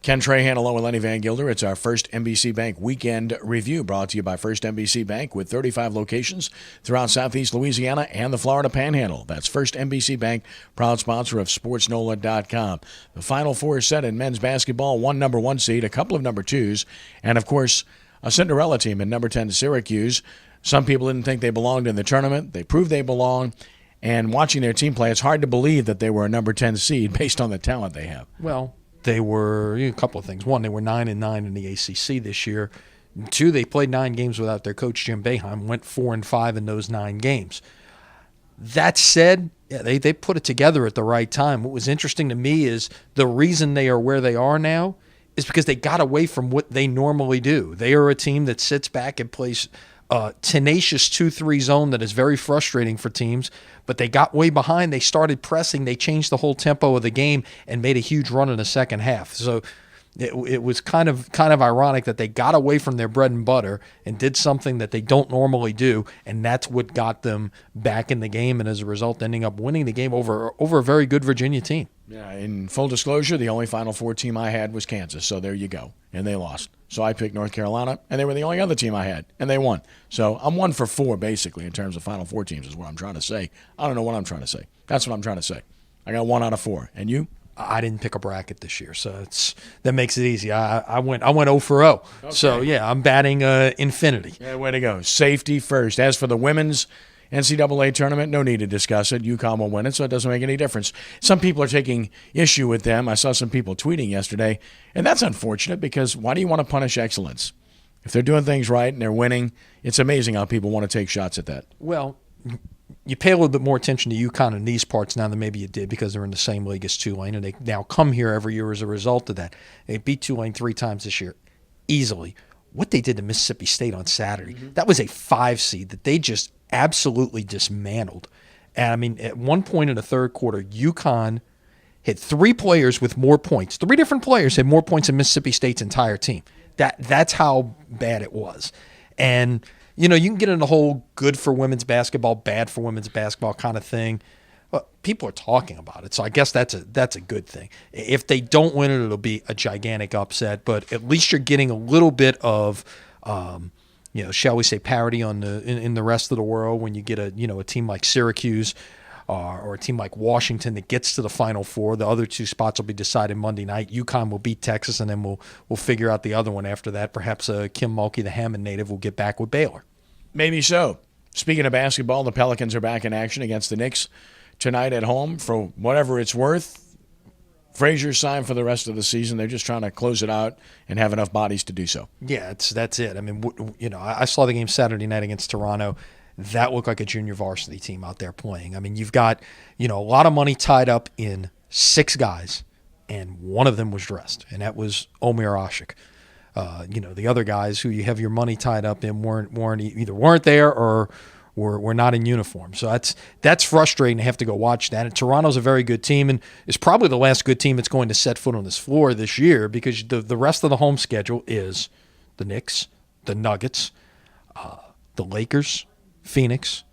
Ken Trahan along with Lenny Vangilder. It's our First NBC Bank Weekend Review, brought to you by First NBC Bank with 35 locations throughout Southeast Louisiana and the Florida Panhandle. That's First NBC Bank, proud sponsor of SportsNOLA.com. The Final Four is set in men's basketball, one number one seed, a couple of number twos, and, of course, a Cinderella team in number 10 Syracuse. Some people didn't think they belonged in the tournament. They proved they belong. And watching their team play, it's hard to believe that they were a number 10 seed based on the talent they have. Well, they were a couple of things. One, they were 9-9 in the ACC this year. Two, they played 9 games without their coach, Jim Boeheim, went 4-5 in those 9 games. That said, yeah, they put it together at the right time. What was interesting to me is the reason they are where they are now is because they got away from what they normally do. They are a team that sits back and plays tenacious 2-3 zone that is very frustrating for teams, but they got way behind. They started pressing. They changed the whole tempo of the game and made a huge run in the second half. So it was kind of ironic that they got away from their bread and butter and did something that they don't normally do, and that's what got them back in the game, and as a result ending up winning the game over a very good Virginia team. Yeah, in full disclosure, the only Final Four team I had was Kansas, so there you go, and they lost. So I picked North Carolina, and they were the only other team I had, and they won. So I'm 1 for 4, basically, in terms of Final Four teams is what I'm trying to say. I don't know what I'm trying to say. That's what I'm trying to say. I got 1 out of 4. And you? I didn't pick a bracket this year, so that makes it easy. I went 0 for 0. Okay. So, yeah, I'm batting infinity. Yeah, way to go. Safety first. As for the women's NCAA tournament, no need to discuss it. UConn will win it, so it doesn't make any difference. Some people are taking issue with them. I saw some people tweeting yesterday, and that's unfortunate because why do you want to punish excellence? If they're doing things right and they're winning, it's amazing how people want to take shots at that. Well, you pay a little bit more attention to UConn in these parts now than maybe you did because they're in the same league as Tulane, and they now come here every year as a result of that. They beat Tulane 3 times this year easily. What they did to Mississippi State on Saturday, that was a 5 seed that they just absolutely dismantled. And I mean, at one point in the third quarter, UConn had 3 players with more points. 3 different players had more points than Mississippi State's entire team. That's how bad it was. And, you know, you can get in the whole good for women's basketball, bad for women's basketball kind of thing. Well, people are talking about it, so I guess that's a good thing. If they don't win it, it'll be a gigantic upset, but at least you're getting a little bit of shall we say, parity on in the rest of the world when you get a team like Syracuse or a team like Washington that gets to the Final Four. The other 2 spots will be decided Monday night. UConn will beat Texas, and then we'll figure out the other one after that. Perhaps Kim Mulkey, the Hammond native, will get back with Baylor. Maybe so. Speaking of basketball, the Pelicans are back in action against the Knicks tonight at home. For whatever it's worth, Frazier's signed for the rest of the season. They're just trying to close it out and have enough bodies to do so. Yeah, that's it. I mean, I saw the game Saturday night against Toronto. That looked like a junior varsity team out there playing. I mean, you've got, a lot of money tied up in 6 guys, and one of them was dressed, and that was Omer Ashik. The other guys who you have your money tied up in weren't there or were not in uniform. So that's frustrating to have to go watch that. And Toronto's a very good team, and is probably the last good team that's going to set foot on this floor this year because the rest of the home schedule is the Knicks, the Nuggets, the Lakers, Phoenix,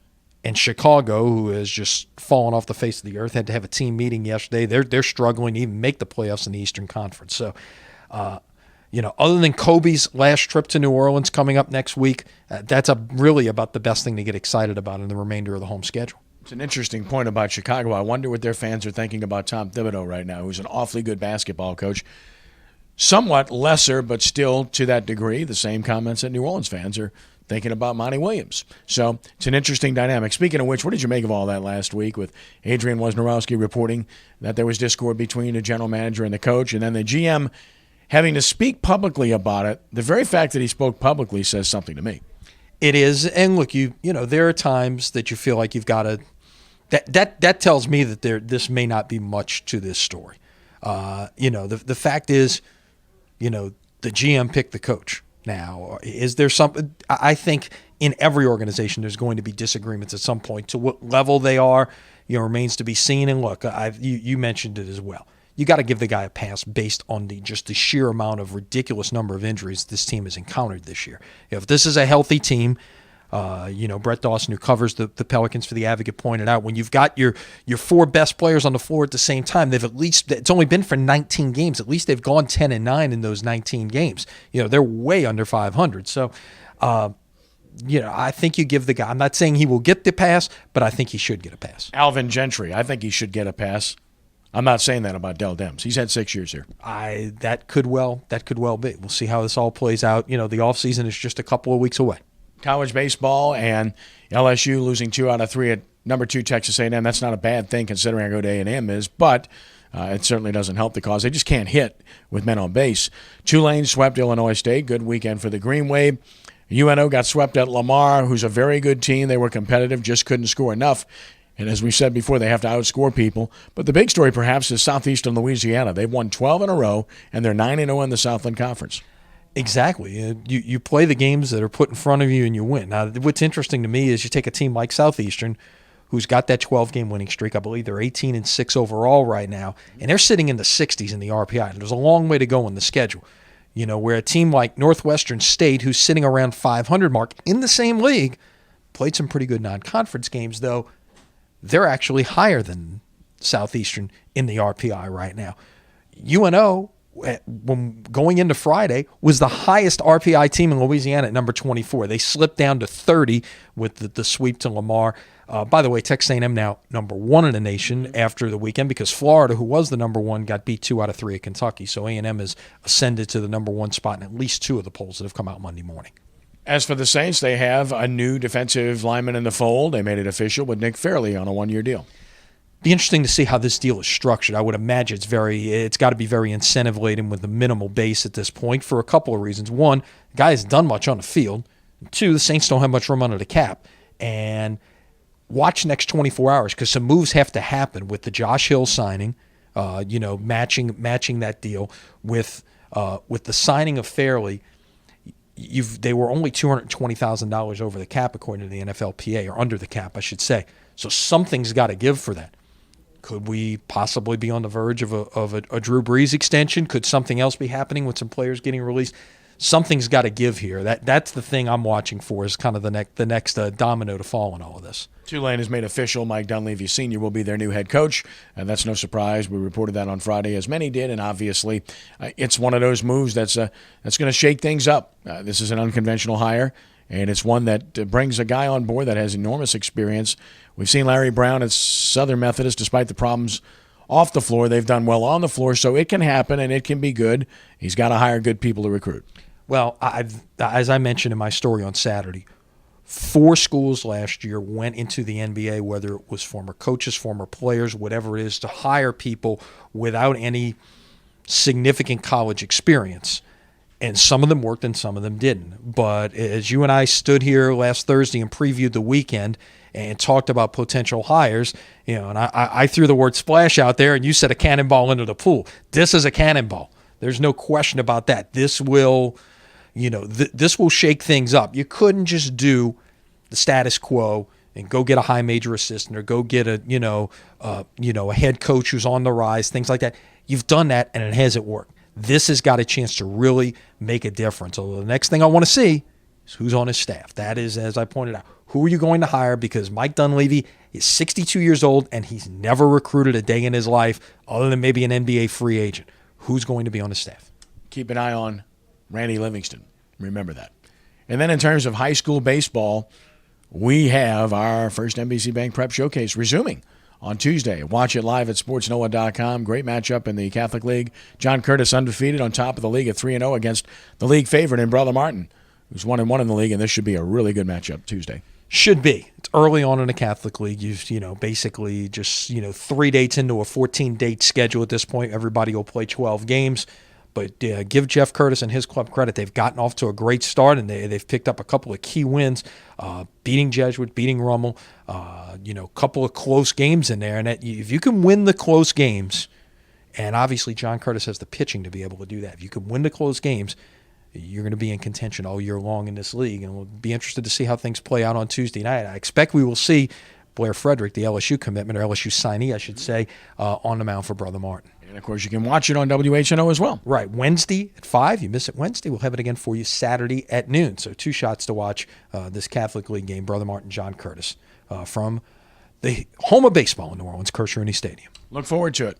and Chicago, who has just fallen off the face of the earth. Had to have a team meeting yesterday. They're struggling to even make the playoffs in the Eastern Conference. So, other than Kobe's last trip to New Orleans coming up next week, that's really about the best thing to get excited about in the remainder of the home schedule. It's an interesting point about Chicago. I wonder what their fans are thinking about Tom Thibodeau right now, who's an awfully good basketball coach. Somewhat lesser, but still to that degree, the same comments that New Orleans fans are thinking about Monty Williams. So it's an interesting dynamic. Speaking of which, what did you make of all that last week with Adrian Wojnarowski reporting that there was discord between the general manager and the coach, and then the GM having to speak publicly about it? The very fact that he spoke publicly says something to me. It is. And look, there are times that you feel like you've got to that tells me that this may not be much to this story. The fact is, the GM picked the coach. Now, is there something? I think in every organization there's going to be disagreements at some point. To what level they are, remains to be seen. And look, you mentioned it as well. You got to give the guy a pass based on the sheer amount of ridiculous number of injuries this team has encountered this year. If this is a healthy team, Brett Dawson, who covers the Pelicans for the Advocate, pointed out when you've got your four best players on the floor at the same time, it's only been for 19 games. At least they've gone 10-9 in those 19 games. They're way under 500. So, I think you give the guy. I'm not saying he will get the pass, but I think he should get a pass. Alvin Gentry, I think he should get a pass. I'm not saying that about Dell Demps. He's had 6 years here. That could well be. We'll see how this all plays out. The offseason is just a couple of weeks away. College baseball and LSU losing 2 out of 3 at number 2 Texas A&M. That's not a bad thing considering how good A&M is, but it certainly doesn't help the cause. They just can't hit with men on base. Tulane swept Illinois State. Good weekend for the Green Wave. UNO got swept at Lamar, who's a very good team. They were competitive, just couldn't score enough. And as we said before, they have to outscore people. But the big story, perhaps, is Southeastern Louisiana. They've won 12 in a row, and they're 9-0 in the Southland Conference. Exactly. You play the games that are put in front of you, and you win. Now, what's interesting to me is you take a team like Southeastern, who's got that 12-game winning streak. I believe they're 18-6 overall right now, and they're sitting in the 60s in the RPI. And there's a long way to go in the schedule. Where a team like Northwestern State, who's sitting around 500 mark in the same league, played some pretty good non-conference games, though. They're actually higher than Southeastern in the RPI right now. UNO, when going into Friday, was the highest RPI team in Louisiana at number 24. They slipped down to 30 with the sweep to Lamar. By the way, Texas A&M now number 1 in the nation after the weekend because Florida, who was the number 1, got beat 2 out of 3 at Kentucky. So A&M has ascended to the number 1 spot in at least 2 of the polls that have come out Monday morning. As for the Saints, they have a new defensive lineman in the fold. They made it official with Nick Fairley on a 1-year deal. Be interesting to see how this deal is structured. I would imagine it's got to be very incentive laden with the minimal base at this point for a couple of reasons. One, the guy hasn't done much on the field. 2, the Saints don't have much room under the cap. And watch next 24 hours because some moves have to happen with the Josh Hill signing, matching that deal with the signing of Fairley. They were only $220,000 over the cap according to the NFLPA, or under the cap, I should say. So something's got to give for that. Could we possibly be on the verge of a Drew Brees extension? Could something else be happening with some players getting released? Something's got to give here. That's the thing I'm watching for is kind of the next domino to fall in all of this. Tulane has made official Mike Dunleavy Sr. will be their new head coach, and that's no surprise. We reported that on Friday, as many did, and obviously it's one of those moves that's going to shake things up. This is an unconventional hire, and it's one that brings a guy on board that has enormous experience. We've seen Larry Brown at Southern Methodist, despite the problems off the floor. They've done well on the floor, so it can happen, and it can be good. He's got to hire good people to recruit. Well, as I mentioned in my story on Saturday, 4 schools last year went into the NBA, whether it was former coaches, former players, whatever it is, to hire people without any significant college experience. And some of them worked and some of them didn't. But as you and I stood here last Thursday and previewed the weekend and talked about potential hires, and I threw the word splash out there and you said a cannonball into the pool. This is a cannonball. There's no question about that. This will... this will shake things up. You couldn't just do the status quo and go get a high major assistant or go get a head coach who's on the rise, things like that. You've done that and it hasn't worked. This has got a chance to really make a difference. So the next thing I want to see is who's on his staff. That is, as I pointed out, who are you going to hire? Because Mike Dunleavy is 62 years old and he's never recruited a day in his life other than maybe an NBA free agent. Who's going to be on his staff? Keep an eye on Randy Livingston. Remember that. And then in terms of high school baseball, we have our First NBC Bank Prep Showcase resuming on Tuesday. Watch it live at SportsNOLA.com. Great matchup in the Catholic League. John Curtis undefeated on top of the league at 3-0 against the league favorite in Brother Martin, who's 1-1 in the league, and this should be a really good matchup Tuesday. Should be. It's early on in the Catholic League. You've basically just 3 dates into a 14-date schedule at this point. Everybody will play 12 games. But give Jeff Curtis and his club credit. They've gotten off to a great start, and they've picked up a couple of key wins, beating Jesuit, beating Rummel, couple of close games in there. And if you can win the close games, and obviously John Curtis has the pitching to be able to do that. If you can win the close games, you're going to be in contention all year long in this league. And we'll be interested to see how things play out on Tuesday night. I expect we will see Blair Frederick, the LSU commitment, or LSU signee, I should say, on the mound for Brother Martin. And, of course, you can watch it on WHNO as well. Right. Wednesday at 5. You miss it Wednesday. We'll have it again for you Saturday at noon. So 2 shots to watch this Catholic League game, Brother Martin, John Curtis, from the home of baseball in New Orleans, Kirsch-Rooney Stadium. Look forward to it.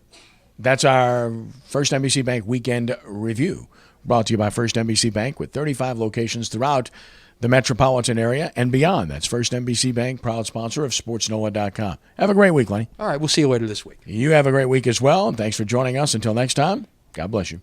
That's our First NBC Bank Weekend Review, brought to you by First NBC Bank with 35 locations throughout the metropolitan area and beyond. That's First NBC Bank, proud sponsor of SportsNOLA.com. Have a great week, Lenny. All right, we'll see you later this week. You have a great week as well, and thanks for joining us. Until next time, God bless you.